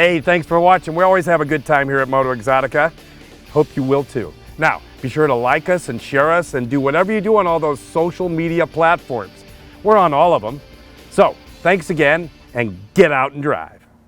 Hey, thanks for watching. We always have a good time here at Moto Exotica. Hope you will too. Now, be sure to like us and share us and do whatever you do on all those social media platforms. We're on all of them. So, thanks again and get out and drive.